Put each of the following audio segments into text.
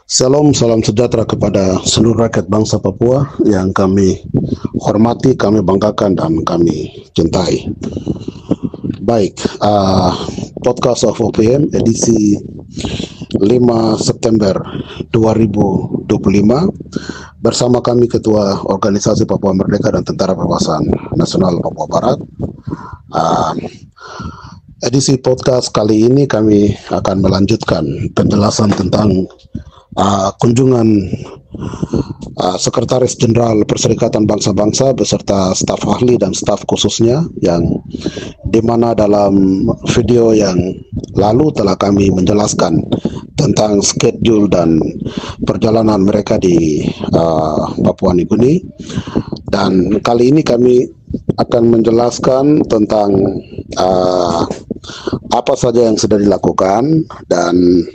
Salam sejahtera kepada seluruh rakyat bangsa Papua yang kami hormati, kami banggakan, dan kami cintai. Baik, podcast of OPM edisi 5 September 2025 bersama kami Ketua Organisasi Papua Merdeka dan Tentara Pembebasan Nasional Papua Barat. Edisi podcast kali ini kami akan melanjutkan penjelasan tentang kunjungan Sekretaris Jenderal Perserikatan Bangsa-Bangsa beserta staf ahli dan staf khususnya, yang dimana dalam video yang lalu telah kami menjelaskan tentang schedule dan perjalanan mereka di Papua Nugini. Dan kali ini kami akan menjelaskan tentang apa saja yang sudah dilakukan, dan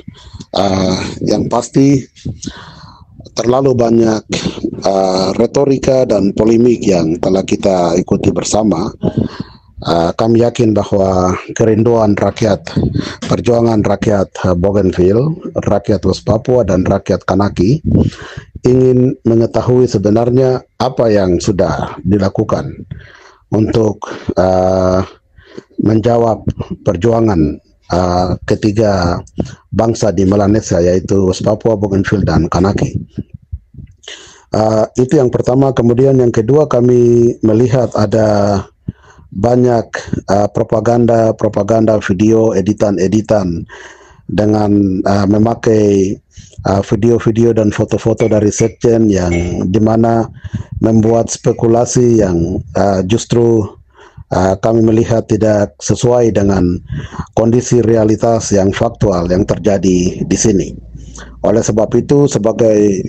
yang pasti terlalu banyak retorika dan polemik yang telah kita ikuti bersama. Kami yakin bahwa kerinduan rakyat, perjuangan rakyat Bougainville, rakyat West Papua, dan rakyat Kanaki ingin mengetahui sebenarnya apa yang sudah dilakukan untuk menjawab perjuangan ketiga bangsa di Melanesia, yaitu West Papua, Bougainville, dan Kanaki. Itu yang pertama. Kemudian yang kedua, kami melihat ada banyak propaganda video, editan dengan memakai video-video dan foto-foto dari Sekjen, yang dimana membuat spekulasi yang justru kami melihat tidak sesuai dengan kondisi realitas yang faktual yang terjadi di sini. Oleh sebab itu, sebagai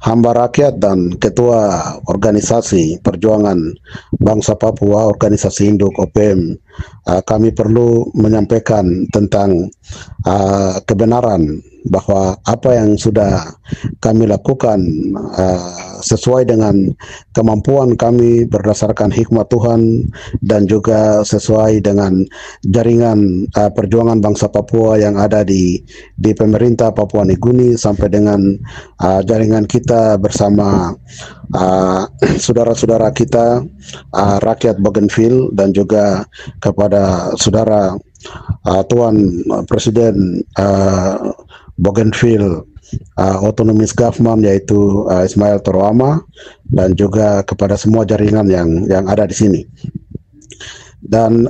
hamba rakyat dan ketua organisasi perjuangan bangsa Papua, organisasi induk OPM, kami perlu menyampaikan tentang kebenaran bahwa apa yang sudah kami lakukan sesuai dengan kemampuan kami berdasarkan hikmat Tuhan, dan juga sesuai dengan jaringan perjuangan bangsa Papua yang ada di pemerintah Papua Nugini, sampai dengan jaringan kita bersama saudara-saudara kita rakyat Bougainville, dan juga kepada saudara Tuan Presiden Bougainville Autonomous Government, yaitu Ismail Toroama, dan juga kepada semua jaringan yang ada di sini. Dan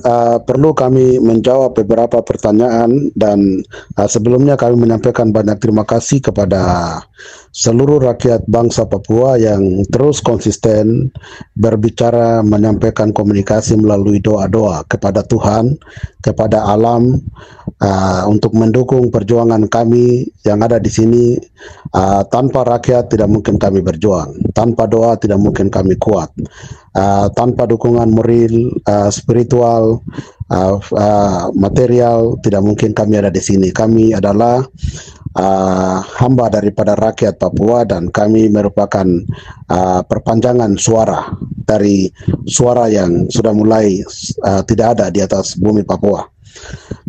perlu kami menjawab beberapa pertanyaan, dan sebelumnya kami menyampaikan banyak terima kasih kepada seluruh rakyat bangsa Papua yang terus konsisten berbicara, menyampaikan komunikasi melalui doa-doa kepada Tuhan, kepada alam, untuk mendukung perjuangan kami yang ada di sini. Tanpa rakyat tidak mungkin kami berjuang, tanpa doa tidak mungkin kami kuat, tanpa dukungan moral, spiritual, material tidak mungkin kami ada di sini. Kami adalah hamba daripada rakyat Papua, dan kami merupakan perpanjangan suara dari suara yang sudah mulai tidak ada di atas bumi Papua.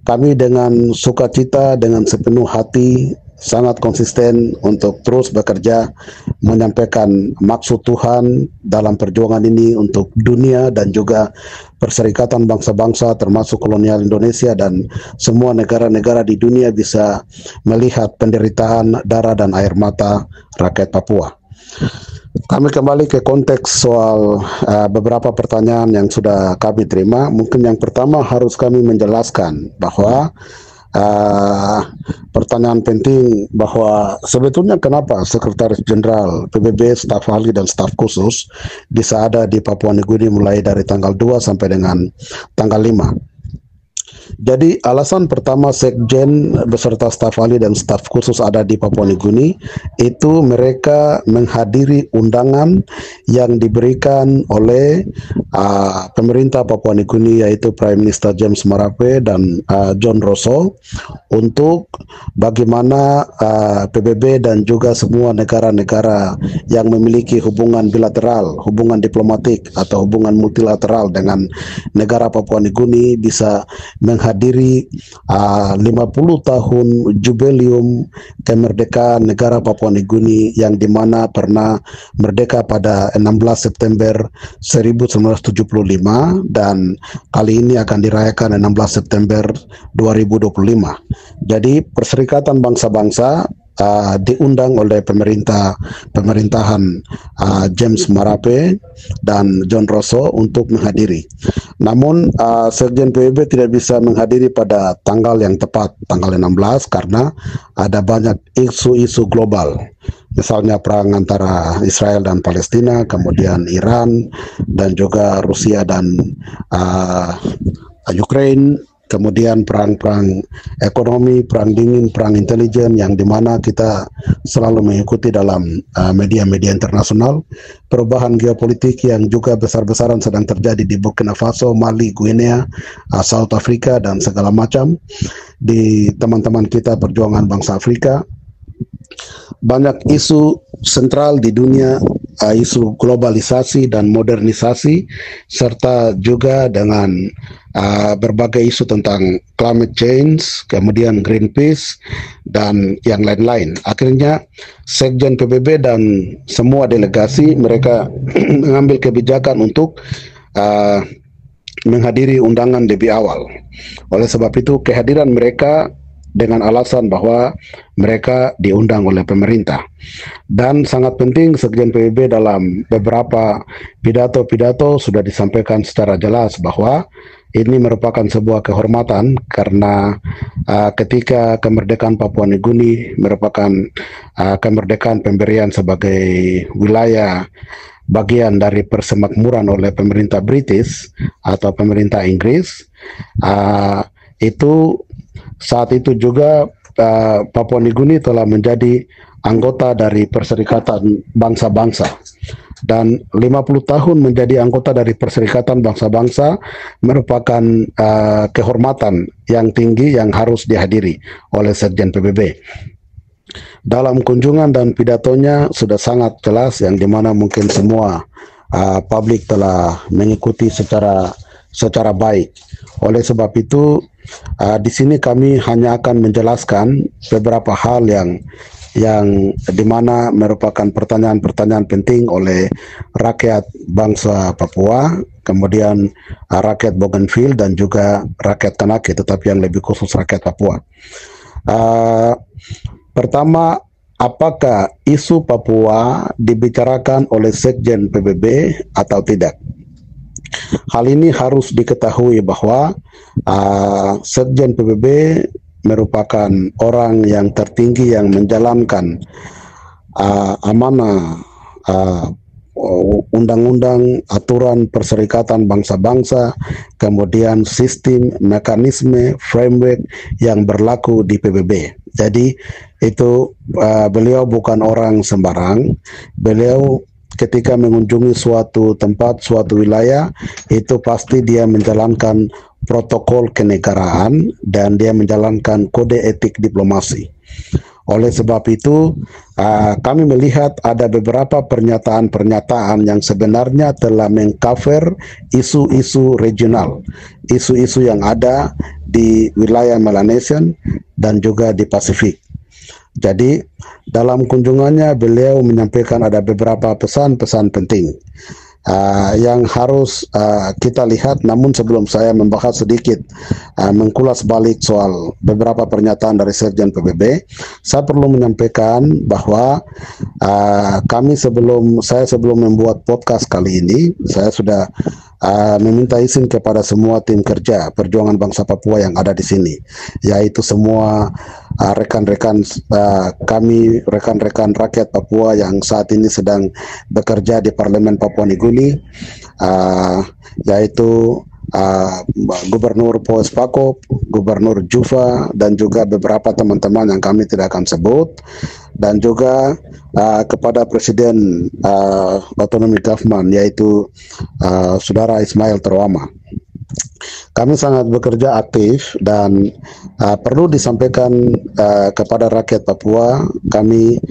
Kami dengan sukacita, dengan sepenuh hati, sangat konsisten untuk terus bekerja menyampaikan maksud Tuhan dalam perjuangan ini untuk dunia dan juga perserikatan bangsa-bangsa, termasuk kolonial Indonesia dan semua negara-negara di dunia bisa melihat penderitaan darah dan air mata rakyat Papua. Kami kembali ke konteks soal beberapa pertanyaan yang sudah kami terima. Mungkin yang pertama harus kami menjelaskan bahwa pertanyaan penting bahwa sebetulnya kenapa Sekretaris Jenderal PBB, staf ahli dan staf khusus bisa ada di Papua Nugini mulai dari tanggal 2 sampai dengan tanggal 5. Jadi alasan pertama Sekjen beserta staf ahli dan staf khusus ada di Papua Nugini itu mereka menghadiri undangan yang diberikan oleh pemerintah Papua Nugini, yaitu Prime Minister James Marape dan John Rosso, untuk bagaimana PBB dan juga semua negara-negara yang memiliki hubungan bilateral, hubungan diplomatik atau hubungan multilateral dengan negara Papua Nugini bisa menghadiri menghadiri 50 tahun jubileum kemerdekaan negara Papua Nugini yang dimana pernah merdeka pada 16 September 1975 dan kali ini akan dirayakan 16 September 2025. Jadi Perserikatan Bangsa-Bangsa diundang oleh pemerintahan James Marape dan John Rosso untuk menghadiri. Namun Sekjen PBB tidak bisa menghadiri pada tanggal yang tepat, tanggal 16, karena ada banyak isu-isu global. Misalnya perang antara Israel dan Palestina, kemudian Iran, dan juga Rusia dan Ukraine, kemudian perang-perang ekonomi, perang dingin, perang intelijen yang dimana kita selalu mengikuti dalam media-media internasional, perubahan geopolitik yang juga besar-besaran sedang terjadi di Burkina Faso, Mali, Guinea, South Africa, dan segala macam di teman-teman kita perjuangan bangsa Afrika. Banyak isu sentral di dunia, isu globalisasi dan modernisasi, serta juga dengan berbagai isu tentang climate change, kemudian Greenpeace, dan yang lain-lain. Akhirnya Sekjen PBB dan semua delegasi mereka mengambil kebijakan untuk menghadiri undangan lebih awal. Oleh sebab itu kehadiran mereka dengan alasan bahwa mereka diundang oleh pemerintah. Dan sangat penting Sekjen PBB dalam beberapa pidato-pidato sudah disampaikan secara jelas bahwa ini merupakan sebuah kehormatan karena ketika kemerdekaan Papua Nugini merupakan kemerdekaan pemberian sebagai wilayah bagian dari persemakmuran oleh pemerintah British atau pemerintah Inggris, itu saat itu juga Papua Nugini telah menjadi anggota dari Perserikatan Bangsa-Bangsa, dan 50 tahun menjadi anggota dari Perserikatan Bangsa-Bangsa merupakan kehormatan yang tinggi yang harus dihadiri oleh Sekjen PBB. Dalam kunjungan dan pidatonya sudah sangat jelas yang dimana mungkin semua publik telah mengikuti secara baik. Oleh sebab itu di sini kami hanya akan menjelaskan beberapa hal yang dimana merupakan pertanyaan-pertanyaan penting oleh rakyat bangsa Papua, kemudian rakyat Bougainville dan juga rakyat Kanake, tetapi yang lebih khusus rakyat Papua. Pertama, apakah isu Papua dibicarakan oleh Sekjen PBB atau tidak? Hal ini harus diketahui bahwa Sekjen PBB merupakan orang yang tertinggi yang menjalankan amanah undang-undang, aturan Perserikatan Bangsa-Bangsa, kemudian sistem, mekanisme, framework yang berlaku di PBB. Jadi itu beliau bukan orang sembarang. Beliau ketika mengunjungi suatu tempat, suatu wilayah, itu pasti dia menjalankan protokol kenegaraan dan dia menjalankan kode etik diplomasi. Oleh sebab itu, kami melihat ada beberapa pernyataan-pernyataan yang sebenarnya telah mengcover isu-isu regional, isu-isu yang ada di wilayah Melanesian dan juga di Pasifik. Jadi dalam kunjungannya beliau menyampaikan ada beberapa pesan-pesan penting yang harus kita lihat. Namun sebelum saya membahas sedikit mengkulas balik soal beberapa pernyataan dari Sekjen PBB, saya perlu menyampaikan bahwa saya sebelum membuat podcast kali ini, saya sudah meminta izin kepada semua tim kerja Perjuangan Bangsa Papua yang ada di sini, yaitu semua rekan-rekan kami, rekan-rekan rakyat Papua yang saat ini sedang bekerja di Parlemen Papua Nugini, yaitu Gubernur Poes Pakop, Gubernur Juva, dan juga beberapa teman-teman yang kami tidak akan sebut, dan juga kepada Presiden Autonomous Government, yaitu Saudara Ismail Terwama. Kami sangat bekerja aktif dan perlu disampaikan kepada rakyat Papua, kami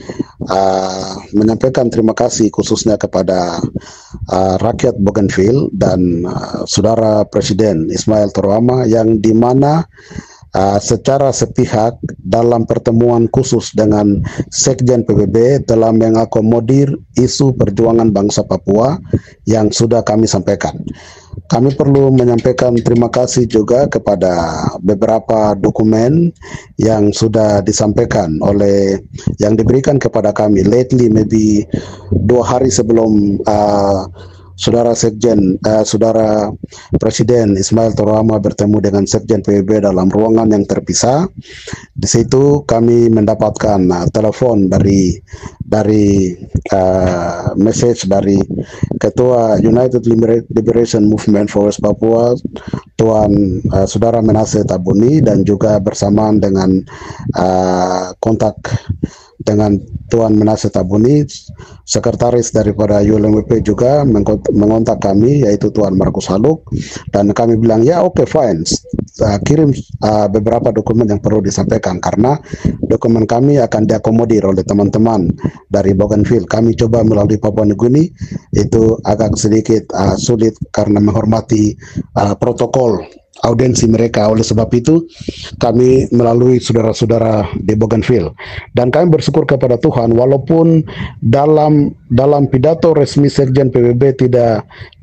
menyampaikan terima kasih khususnya kepada rakyat Bougainville dan Saudara Presiden Ismail Toroama, yang dimana secara sepihak dalam pertemuan khusus dengan Sekjen PBB telah mengakomodir isu perjuangan bangsa Papua yang sudah kami sampaikan. Kami perlu menyampaikan terima kasih juga kepada beberapa dokumen yang sudah disampaikan yang diberikan kepada kami lately, maybe 2 hari sebelum Saudara Presiden Ismail Toroama bertemu dengan Sekjen PBB dalam ruangan yang terpisah. Di situ kami mendapatkan telepon dari message dari Ketua United Liberation Movement for West Papua, Tuan Saudara Menase Tabuni, dan juga bersamaan dengan kontak dengan Tuan Menase Tabuni, sekretaris daripada ULMWP juga mengontak kami, yaitu Tuan Markus Haluk, dan kami bilang ya oke, fine, kirim beberapa dokumen yang perlu disampaikan karena dokumen kami akan diakomodir oleh teman-teman dari Bougainville. Kami coba melalui Papua Nugini, itu agak sedikit sulit karena menghormati protokol audiensi mereka. Oleh sebab itu kami melalui saudara-saudara di Bougainville, dan kami bersyukur kepada Tuhan walaupun dalam pidato resmi Sekjen PBB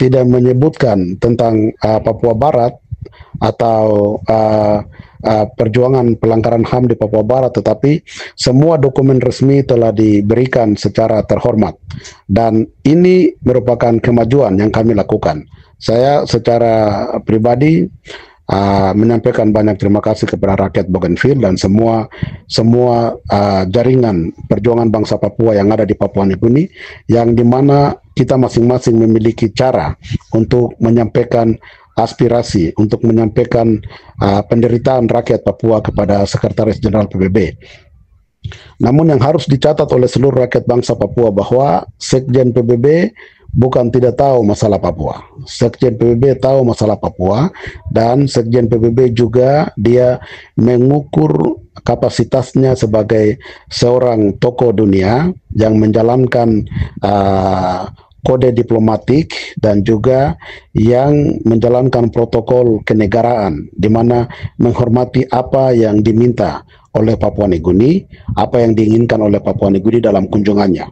tidak menyebutkan tentang Papua Barat atau perjuangan pelanggaran HAM di Papua Barat, tetapi semua dokumen resmi telah diberikan secara terhormat, dan ini merupakan kemajuan yang kami lakukan. Saya secara pribadi menyampaikan banyak terima kasih kepada rakyat Bougainville dan semua jaringan perjuangan bangsa Papua yang ada di Papua Nugini, yang dimana kita masing-masing memiliki cara untuk menyampaikan aspirasi, untuk menyampaikan penderitaan rakyat Papua kepada Sekretaris Jenderal PBB. Namun yang harus dicatat oleh seluruh rakyat bangsa Papua bahwa Sekjen PBB bukan tidak tahu masalah Papua. Sekjen PBB tahu masalah Papua, dan Sekjen PBB juga dia mengukur kapasitasnya sebagai seorang tokoh dunia yang menjalankan kode diplomatik dan juga yang menjalankan protokol kenegaraan, di mana menghormati apa yang diminta oleh Papua Nugini, apa yang diinginkan oleh Papua Nugini dalam kunjungannya.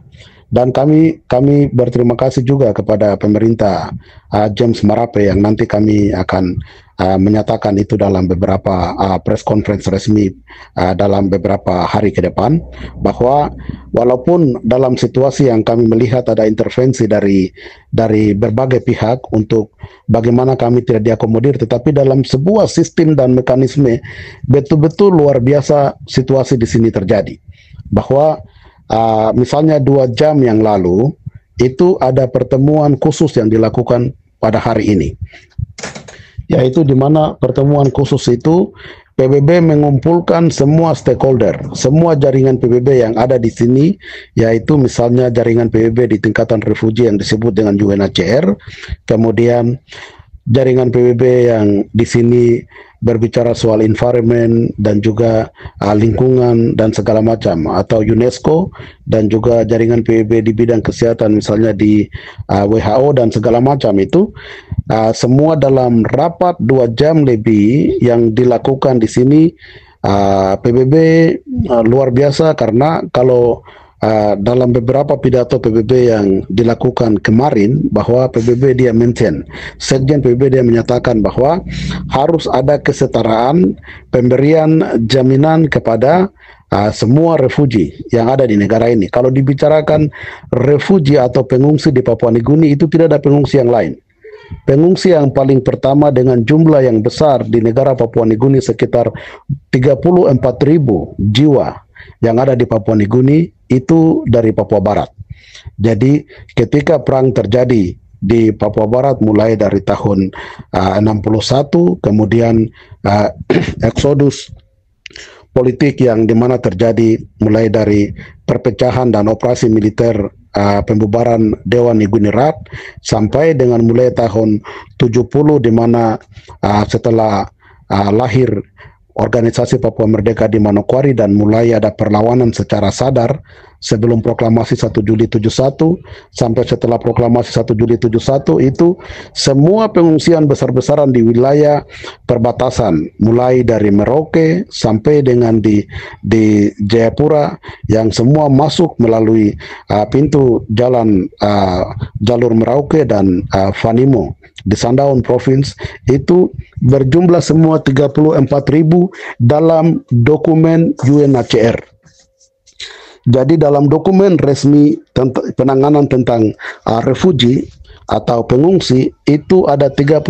Dan kami berterima kasih juga kepada pemerintah James Marape, yang nanti kami akan menyatakan itu dalam beberapa press conference resmi dalam beberapa hari ke depan, bahwa walaupun dalam situasi yang kami melihat ada intervensi dari berbagai pihak untuk bagaimana kami tidak diakomodir, tetapi dalam sebuah sistem dan mekanisme betul-betul luar biasa situasi di sini terjadi, bahwa misalnya 2 jam yang lalu itu ada pertemuan khusus yang dilakukan pada hari ini, yaitu di mana pertemuan khusus itu PBB mengumpulkan semua stakeholder, semua jaringan PBB yang ada di sini, yaitu misalnya jaringan PBB di tingkatan refugi yang disebut dengan UNHCR, kemudian jaringan PBB yang di sini berbicara soal environment dan juga lingkungan dan segala macam, atau UNESCO, dan juga jaringan PBB di bidang kesehatan misalnya di WHO dan segala macam itu, semua dalam rapat 2 jam lebih yang dilakukan di sini. PBB luar biasa, karena kalau dalam beberapa pidato PBB yang dilakukan kemarin, bahwa PBB dia mention, Sekjen PBB dia menyatakan bahwa harus ada kesetaraan pemberian jaminan kepada semua refugi yang ada di negara ini. Kalau dibicarakan refugi atau pengungsi di Papua Nugini, itu tidak ada pengungsi yang lain. Pengungsi yang paling pertama dengan jumlah yang besar di negara Papua Nugini, sekitar 34.000 jiwa yang ada di Papua Nugini, itu dari Papua Barat. Jadi ketika perang terjadi di Papua Barat mulai dari tahun 61, kemudian eksodus politik yang dimana terjadi mulai dari perpecahan dan operasi militer pembubaran Dewan Niguinirat, sampai dengan mulai tahun 70 di mana setelah lahir organisasi Papua Merdeka di Manokwari dan mulai ada perlawanan secara sadar sebelum proklamasi 1 Juli 71 sampai setelah proklamasi 1 Juli 71 itu semua pengungsian besar-besaran di wilayah perbatasan mulai dari Merauke sampai dengan di Jayapura yang semua masuk melalui pintu jalan jalur Merauke dan Fanimo di Sandaun Province itu berjumlah semua 34.000 dalam dokumen UNHCR. Jadi dalam dokumen resmi penanganan tentang refugee atau pengungsi itu ada 34.000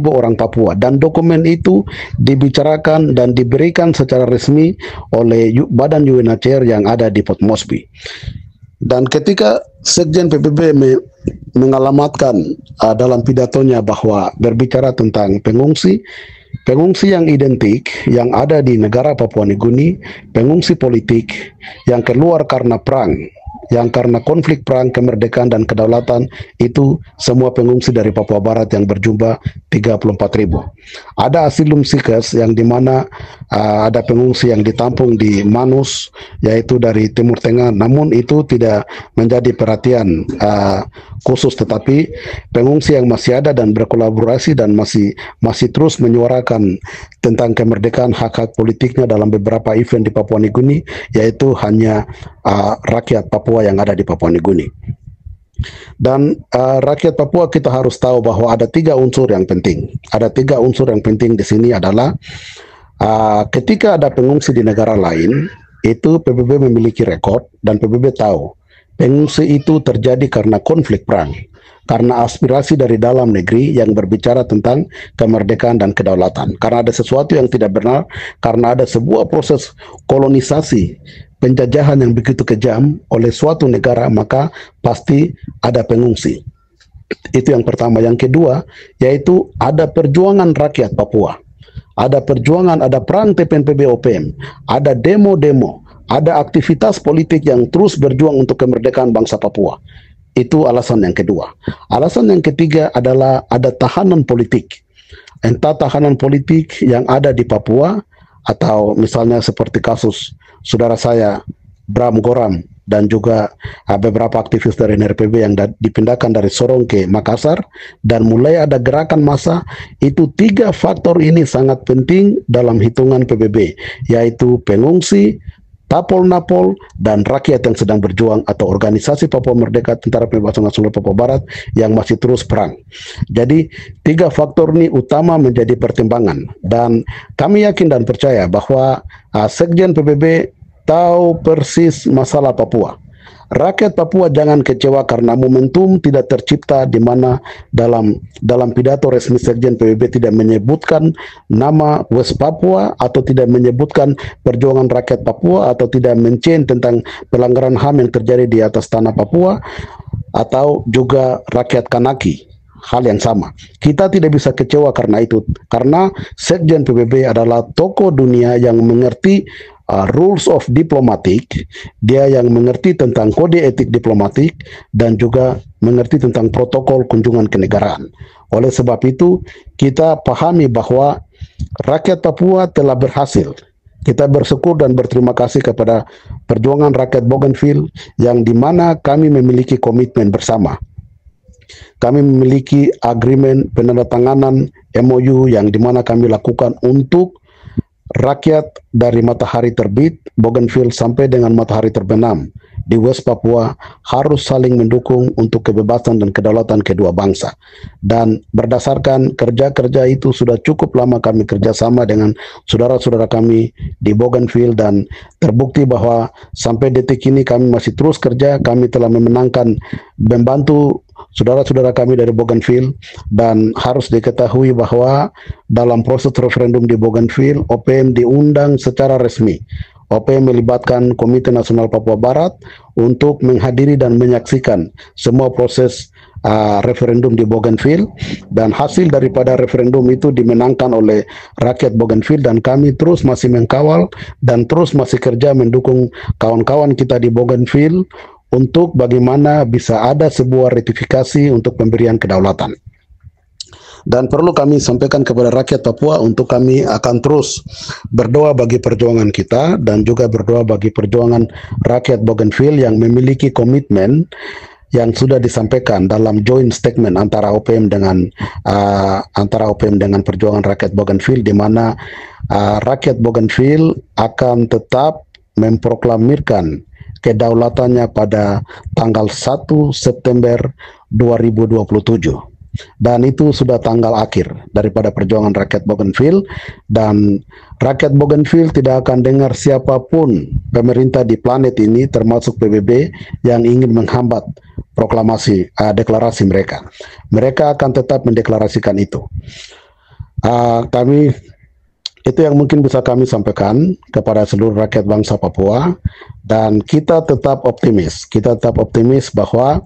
orang Papua dan dokumen itu dibicarakan dan diberikan secara resmi oleh badan UNHCR yang ada di Port Moresby. Dan ketika Sekjen PBB mengalamatkan dalam pidatonya bahwa berbicara tentang pengungsi yang identik yang ada di negara Papua Nugini, pengungsi politik yang keluar karena perang, yang karena konflik perang, kemerdekaan dan kedaulatan, itu semua pengungsi dari Papua Barat yang berjumlah 34.000. Ada asylum seekers yang dimana ada pengungsi yang ditampung di Manus, yaitu dari Timur Tengah, namun itu tidak menjadi perhatian khusus, tetapi pengungsi yang masih ada dan berkolaborasi dan masih terus menyuarakan tentang kemerdekaan hak-hak politiknya dalam beberapa event di Papua Nugini, yaitu hanya rakyat Papua yang ada di Papua Nugini. Dan rakyat Papua kita harus tahu bahwa ada 3 unsur yang penting. Ada 3 unsur yang penting di sini adalah ketika ada pengungsi di negara lain, itu PBB memiliki rekod dan PBB tahu pengungsi itu terjadi karena konflik perang, karena aspirasi dari dalam negeri yang berbicara tentang kemerdekaan dan kedaulatan, karena ada sesuatu yang tidak benar, karena ada sebuah proses kolonisasi, penjajahan yang begitu kejam oleh suatu negara, maka pasti ada pengungsi. Itu yang pertama. Yang kedua, yaitu ada perjuangan rakyat Papua. Ada perjuangan, ada perang TPNPB OPM, ada demo-demo, ada aktivitas politik yang terus berjuang untuk kemerdekaan bangsa Papua. Itu alasan yang kedua. Alasan yang ketiga adalah ada tahanan politik. Entah tahanan politik yang ada di Papua, atau misalnya seperti kasus saudara saya Bram Goram dan juga beberapa aktivis dari NRPB yang dipindahkan dari Sorong ke Makassar, dan mulai ada gerakan massa. Itu 3 faktor ini sangat penting dalam hitungan PBB, yaitu pengungsi, Tapol-Napol, dan rakyat yang sedang berjuang atau organisasi Papua Merdeka Tentara Pembebasan Nasional Papua Barat yang masih terus perang. Jadi 3 faktor ini utama menjadi pertimbangan, dan kami yakin dan percaya bahwa Sekjen PBB tahu persis masalah Papua. Rakyat Papua jangan kecewa karena momentum tidak tercipta, di mana dalam pidato resmi Sekjen PBB tidak menyebutkan nama West Papua atau tidak menyebutkan perjuangan rakyat Papua atau tidak mention tentang pelanggaran HAM yang terjadi di atas tanah Papua atau juga rakyat Kanaki. Hal yang sama. Kita tidak bisa kecewa karena itu, karena Sekjen PBB adalah tokoh dunia yang mengerti rules of diplomatic, dia yang mengerti tentang kode etik diplomatik dan juga mengerti tentang protokol kunjungan kenegaraan. Oleh sebab itu, kita pahami bahwa rakyat Papua telah berhasil. Kita bersyukur dan berterima kasih kepada perjuangan rakyat Bougainville yang dimana kami memiliki komitmen bersama. Kami memiliki agreement penandatanganan MOU yang dimana kami lakukan untuk rakyat dari matahari terbit Bougainville sampai dengan matahari terbenam di West Papua harus saling mendukung untuk kebebasan dan kedaulatan kedua bangsa. Dan berdasarkan kerja-kerja itu sudah cukup lama kami kerjasama dengan saudara-saudara kami di Bougainville, dan terbukti bahwa sampai detik ini kami masih terus kerja. Kami telah membantu saudara-saudara kami dari Bougainville, dan harus diketahui bahwa dalam proses referendum di Bougainville, OPM diundang secara resmi. OPM melibatkan Komite Nasional Papua Barat untuk menghadiri dan menyaksikan semua proses referendum di Bougainville, dan hasil daripada referendum itu dimenangkan oleh rakyat Bougainville, dan kami terus masih mengkawal dan terus masih kerja mendukung kawan-kawan kita di Bougainville untuk bagaimana bisa ada sebuah ratifikasi untuk pemberian kedaulatan. Dan perlu kami sampaikan kepada rakyat Papua untuk kami akan terus berdoa bagi perjuangan kita dan juga berdoa bagi perjuangan rakyat Bougainville yang memiliki komitmen yang sudah disampaikan dalam joint statement antara OPM dengan perjuangan rakyat Bougainville, di mana rakyat Bougainville akan tetap memproklamirkan kedaulatannya pada tanggal 1 September 2027. Dan itu sudah tanggal akhir daripada perjuangan rakyat Bougainville, dan rakyat Bougainville tidak akan dengar siapapun pemerintah di planet ini termasuk PBB yang ingin menghambat proklamasi deklarasi mereka. Mereka akan tetap mendeklarasikan itu. Itu yang mungkin bisa kami sampaikan kepada seluruh rakyat bangsa Papua, dan kita tetap optimis bahwa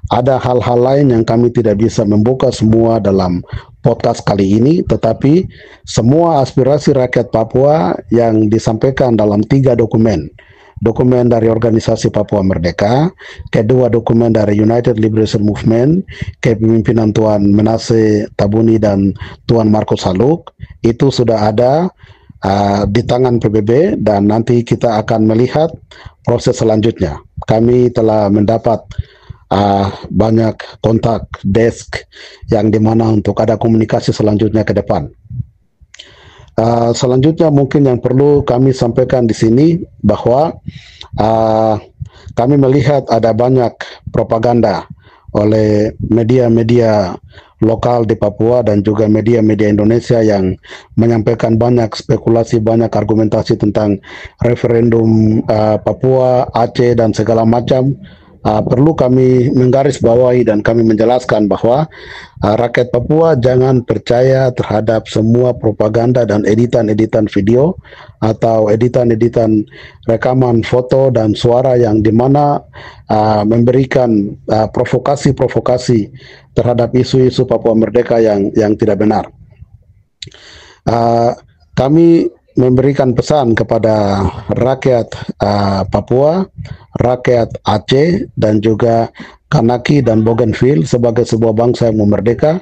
ada hal-hal lain yang kami tidak bisa membuka semua dalam podcast kali ini, tetapi semua aspirasi rakyat Papua yang disampaikan dalam 3 dokumen dari organisasi Papua Merdeka, kedua dokumen dari United Liberation Movement, kepemimpinan Tuan Menase Tabuni dan Tuan Marcos Haluk, itu sudah ada di tangan PBB, dan nanti kita akan melihat proses selanjutnya. Kami telah mendapat banyak kontak desk yang dimana untuk ada komunikasi selanjutnya ke depan. Selanjutnya mungkin yang perlu kami sampaikan di sini bahwa kami melihat ada banyak propaganda oleh media-media lokal di Papua dan juga media-media Indonesia yang menyampaikan banyak spekulasi, banyak argumentasi tentang referendum Papua, Aceh dan segala macam. Perlu kami menggarisbawahi dan kami menjelaskan bahwa rakyat Papua jangan percaya terhadap semua propaganda dan editan-editan video atau editan-editan rekaman foto dan suara yang dimana memberikan provokasi-provokasi terhadap isu-isu Papua Merdeka yang tidak benar. Kami memberikan pesan kepada rakyat Papua, rakyat Aceh, dan juga Kanaki dan Bougainville sebagai sebuah bangsa yang mau merdeka.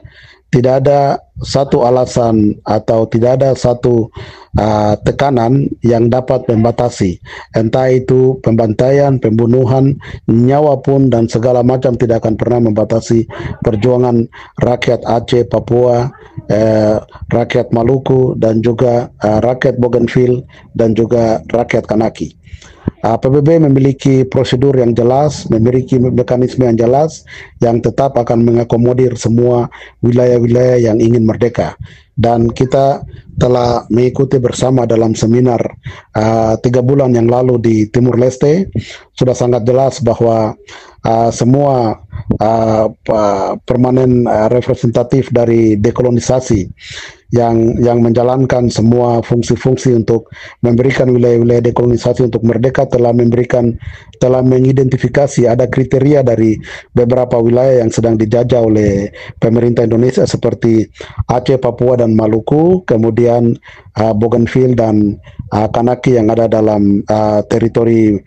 Tidak ada satu alasan atau tidak ada satu tekanan yang dapat membatasi, entah itu pembantaian, pembunuhan, nyawa pun dan segala macam tidak akan pernah membatasi perjuangan rakyat Aceh, Papua, rakyat Maluku, dan juga rakyat Bougainville dan juga rakyat Kanaki. PBB memiliki prosedur yang jelas, memiliki mekanisme yang jelas yang tetap akan mengakomodir semua wilayah-wilayah yang ingin merdeka. Dan kita telah mengikuti bersama dalam seminar 3 bulan yang lalu di Timur Leste. Sudah sangat jelas bahwa semua permanen representatif dari dekolonisasi yang menjalankan semua fungsi-fungsi untuk memberikan wilayah-wilayah dekolonisasi untuk merdeka telah mengidentifikasi ada kriteria dari beberapa wilayah yang sedang dijajah oleh pemerintah Indonesia seperti Aceh, Papua dan Maluku, kemudian Bougainville dan Kanaki yang ada dalam teritori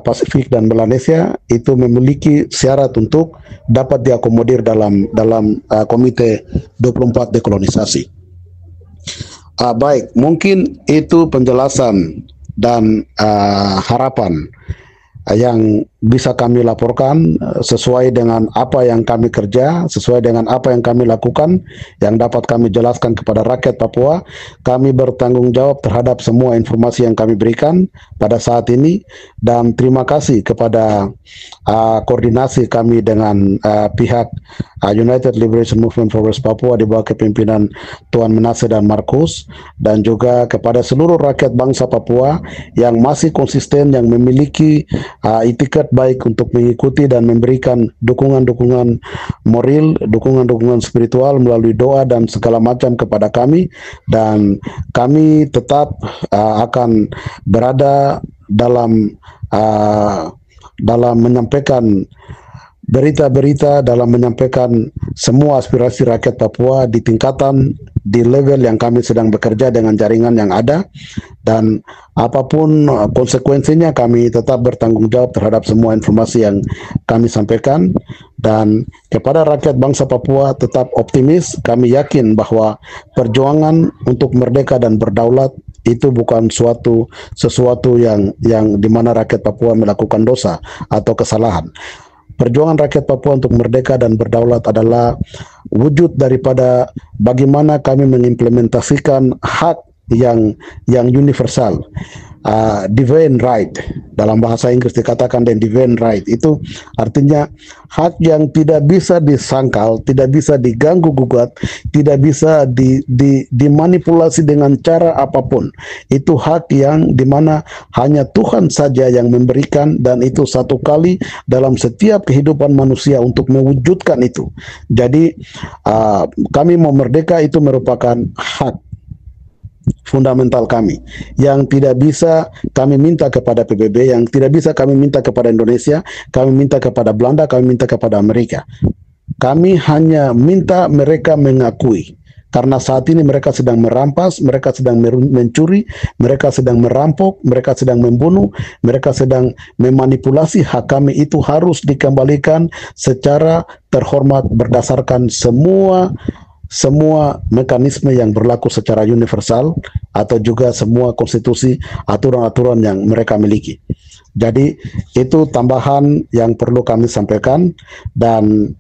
Pasifik dan Melanesia, itu memiliki syarat untuk dapat diakomodir dalam Komite 24 Dekolonisasi. Baik, mungkin itu penjelasan dan harapan yang bisa kami laporkan sesuai dengan apa yang kami kerja, sesuai dengan apa yang kami lakukan, yang dapat kami jelaskan kepada rakyat Papua. Kami bertanggung jawab terhadap semua informasi yang kami berikan pada saat ini, dan terima kasih kepada koordinasi kami dengan pihak United Liberation Movement for West Papua di bawah kepemimpinan Tuan Menase dan Marcus, dan juga kepada seluruh rakyat bangsa Papua yang masih konsisten, yang memiliki itikat baik untuk mengikuti dan memberikan dukungan-dukungan moral, dukungan-dukungan spiritual melalui doa dan segala macam kepada kami, dan kami tetap akan berada dalam menyampaikan berita-berita, dalam menyampaikan semua aspirasi rakyat Papua di tingkatan, di level yang kami sedang bekerja dengan jaringan yang ada, dan apapun konsekuensinya kami tetap bertanggung jawab terhadap semua informasi yang kami sampaikan. Dan kepada rakyat bangsa Papua tetap optimis, kami yakin bahwa perjuangan untuk merdeka dan berdaulat itu bukan sesuatu yang dimana rakyat Papua melakukan dosa atau kesalahan. Perjuangan rakyat Papua untuk merdeka dan berdaulat adalah wujud daripada bagaimana kami mengimplementasikan hak yang universal, divine right, dalam bahasa Inggris dikatakan dan divine right itu artinya hak yang tidak bisa disangkal, tidak bisa diganggu gugat, tidak bisa dimanipulasi dengan cara apapun. Itu hak yang dimana hanya Tuhan saja yang memberikan, dan itu satu kali dalam setiap kehidupan manusia untuk mewujudkan itu. Jadi kami mau merdeka itu merupakan hak fundamental kami yang tidak bisa kami minta kepada PBB, yang tidak bisa kami minta kepada Indonesia, kami minta kepada Belanda, kami minta kepada Amerika. Kami hanya minta mereka mengakui, karena saat ini mereka sedang merampas, mereka sedang mencuri, mereka sedang merampok, mereka sedang membunuh, mereka sedang memanipulasi hak kami. Itu harus dikembalikan secara terhormat berdasarkan semua mekanisme yang berlaku secara universal, atau juga semua konstitusi, aturan-aturan yang mereka miliki. Jadi itu tambahan yang perlu kami sampaikan. Dan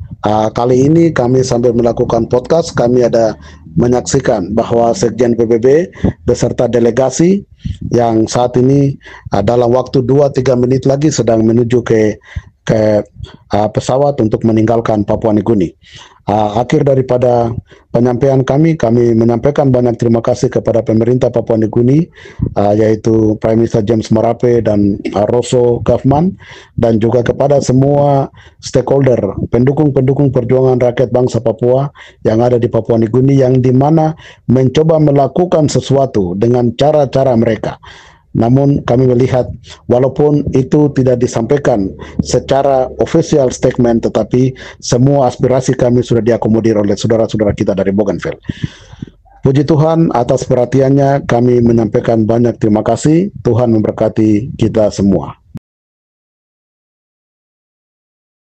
kali ini kami sambil melakukan podcast, kami ada menyaksikan bahwa Sekjen PBB beserta delegasi yang saat ini dalam waktu 2-3 menit lagi sedang menuju ke pesawat untuk meninggalkan Papua Nugini. Akhir daripada penyampaian kami menyampaikan banyak terima kasih kepada pemerintah Papua Nugini, yaitu Prime Minister James Marape dan Rosso Government, dan juga kepada semua stakeholder, pendukung perjuangan rakyat bangsa Papua yang ada di Papua Nugini, yang dimana mencoba melakukan sesuatu dengan cara-cara mereka. Namun kami melihat walaupun itu tidak disampaikan secara official statement, tetapi semua aspirasi kami sudah diakomodir oleh saudara-saudara kita dari Bougainville. Puji Tuhan atas perhatiannya, kami menyampaikan banyak terima kasih. Tuhan memberkati kita semua.